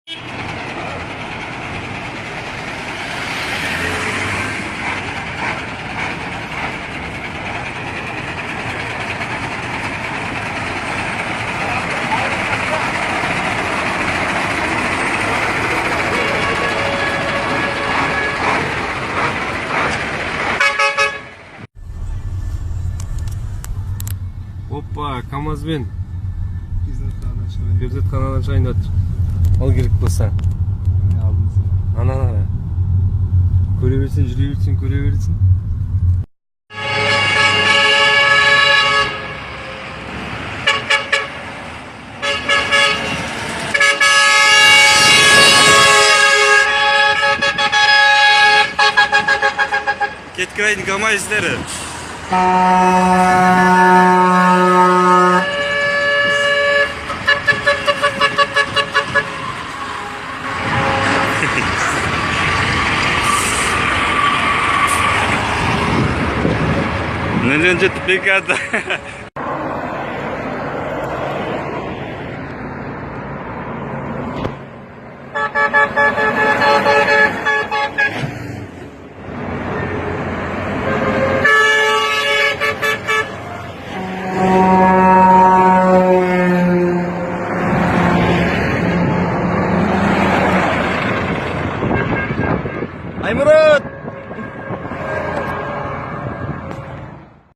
Опа, КамАЗбен Бекзат каналынан чайын жатыр. Ал керек болса. Анан көре берсин, жүрө берсин, көре берсин. Кеткебайдын КамАЗдары. Ненде жетпек ада.